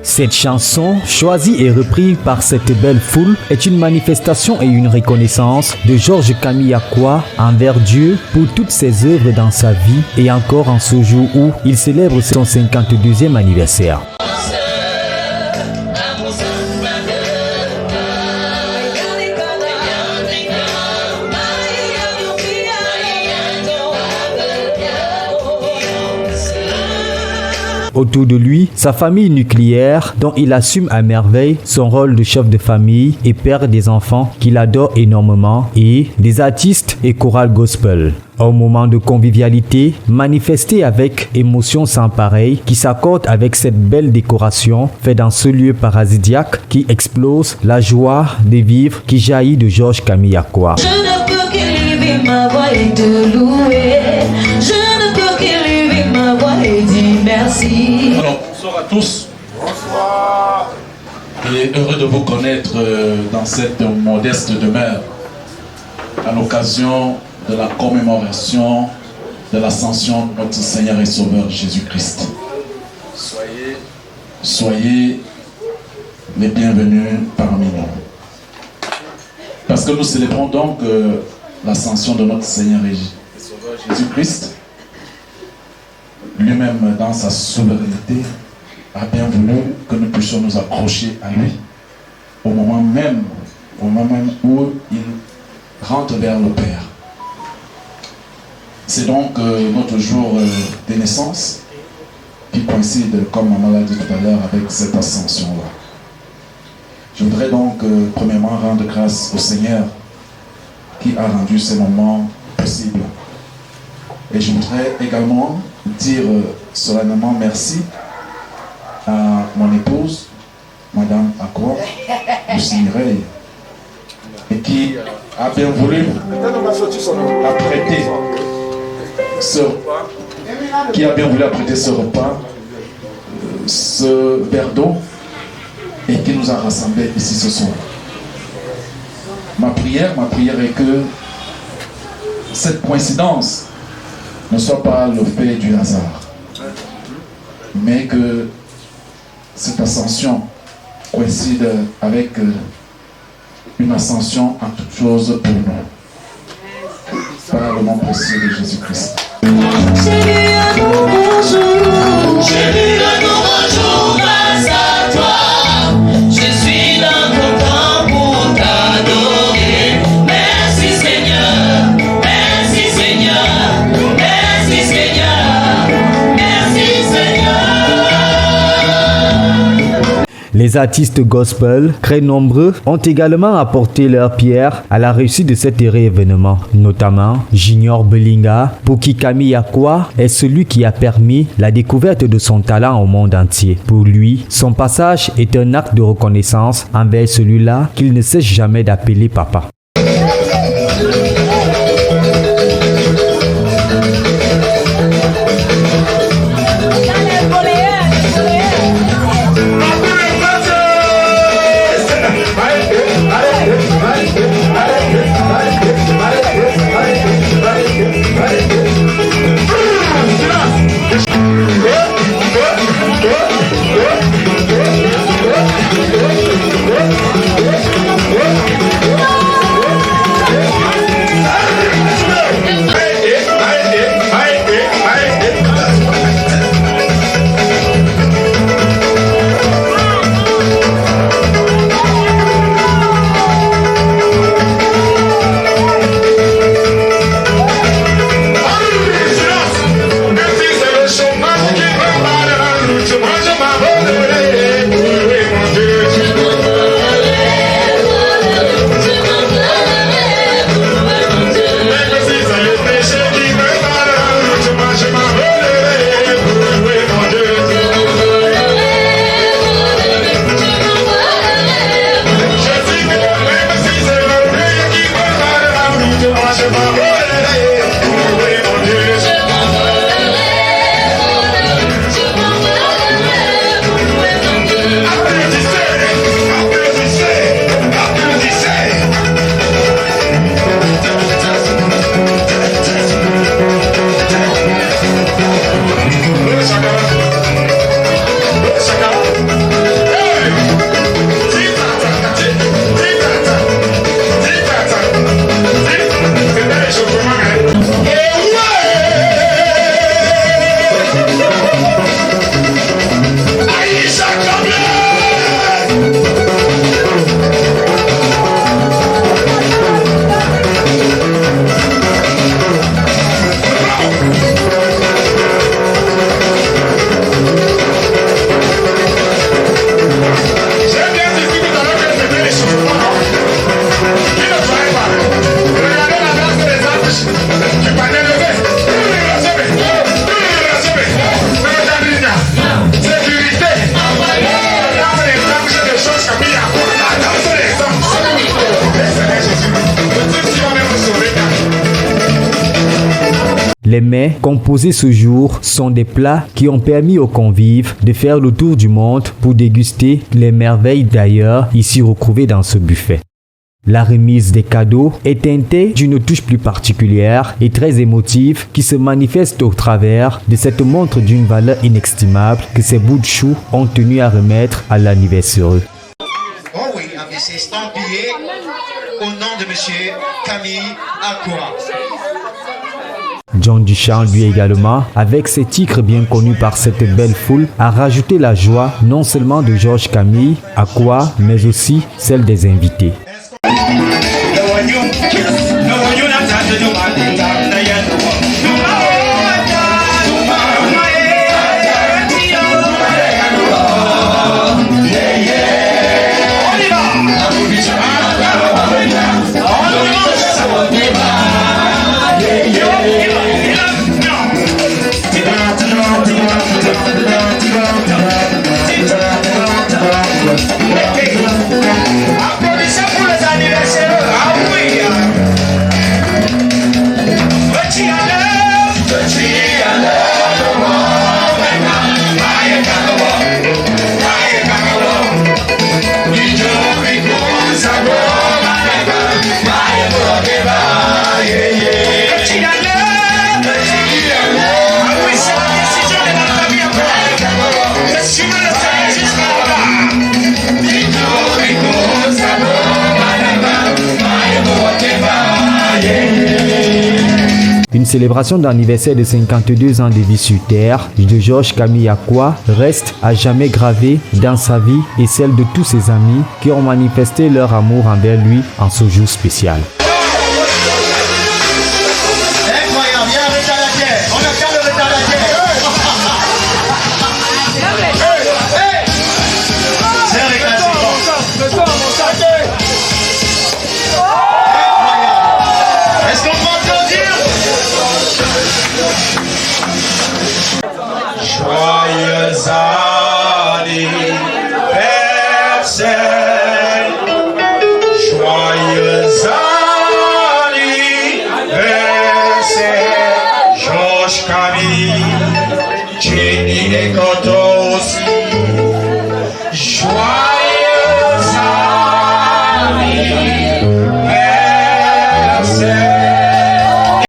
Cette chanson, choisie et reprise par cette belle foule, est une manifestation et une reconnaissance de Georges Camille Acquoy envers Dieu pour toutes ses œuvres dans sa vie et encore en ce jour où il célèbre son 52e anniversaire. Autour de lui, sa famille nucléaire dont il assume à merveille son rôle de chef de famille et père des enfants qu'il adore énormément et des artistes et chorales gospel. Un moment de convivialité manifesté avec émotion sans pareil qui s'accorde avec cette belle décoration faite dans ce lieu paradisiaque qui explose la joie de vivre qui jaillit de Georges Camille Acquoy. Je ne peux qu'élever ma voix et te louer. Je ne peux qu'élever ma voix et dire merci. Alors, bonsoir à tous. Bonsoir. Et heureux de vous connaître dans cette modeste demeure à l'occasion de la commémoration de l'ascension de notre Seigneur et Sauveur Jésus-Christ. Soyez les bienvenus parmi nous. Parce que nous célébrons donc l'ascension de notre Seigneur et Sauveur Jésus-Christ. Lui-même, dans sa souveraineté, a bien voulu que nous puissions nous accrocher à lui au moment même où il rentre vers le Père. C'est donc notre jour de naissance qui coïncide, comme maman l'a dit tout à l'heure, avec cette ascension-là. Je voudrais donc premièrement rendre grâce au Seigneur qui a rendu ces moments possibles. Et je voudrais également dire solennellement merci à mon épouse, Madame Acquoy, Lucie Mireille, et qui a bien voulu apprêter ce repas, ce verre d'eau, et qui nous a rassemblés ici ce soir. Ma prière est que cette coïncidence ne soit pas le fait du hasard, mais que cette ascension coïncide avec une ascension en toutes choses pour nous. Par le nom précieux de Jésus-Christ. Jésus, à nous bonjour. Jésus, à nous bonjour grâce à toi. Je suis dans ton temps pour t'adorer. Merci Seigneur, merci Seigneur, merci Seigneur, merci Seigneur. Les artistes gospel, très nombreux, ont également apporté leur pierre à la réussite de cet heureux événement, notamment Junior Belinga, pour qui Camille Acquoy est celui qui a permis la découverte de son talent au monde entier. Pour lui, son passage est un acte de reconnaissance envers celui-là qu'il ne cesse jamais d'appeler papa. Les mets composés ce jour sont des plats qui ont permis aux convives de faire le tour du monde pour déguster les merveilles d'ailleurs ici retrouvées dans ce buffet. La remise des cadeaux est teintée d'une touche plus particulière et très émotive qui se manifeste au travers de cette montre d'une valeur inestimable que ces bouts de chou ont tenu à remettre à l'anniversaire. Oh oui, c'est estampillé au nom de monsieur Camille Aqua. John Duchamp, lui également, avec ses titres bien connus par cette belle foule, a rajouté la joie non seulement de Georges Camille Aqua, mais aussi celle des invités. Une célébration d'anniversaire de 52 ans de vie sur Terre de Georges Camille Aqua reste à jamais gravée dans sa vie et celle de tous ses amis qui ont manifesté leur amour envers lui en ce jour spécial. Incroyable, il y a un retardataire. On a qu'à le retardataire. C'est un retardataire. Est-ce qu'on peut applaudir? Joyeux anniversaire, joyeux anniversaire, Georges Camille, Jenny et Koto.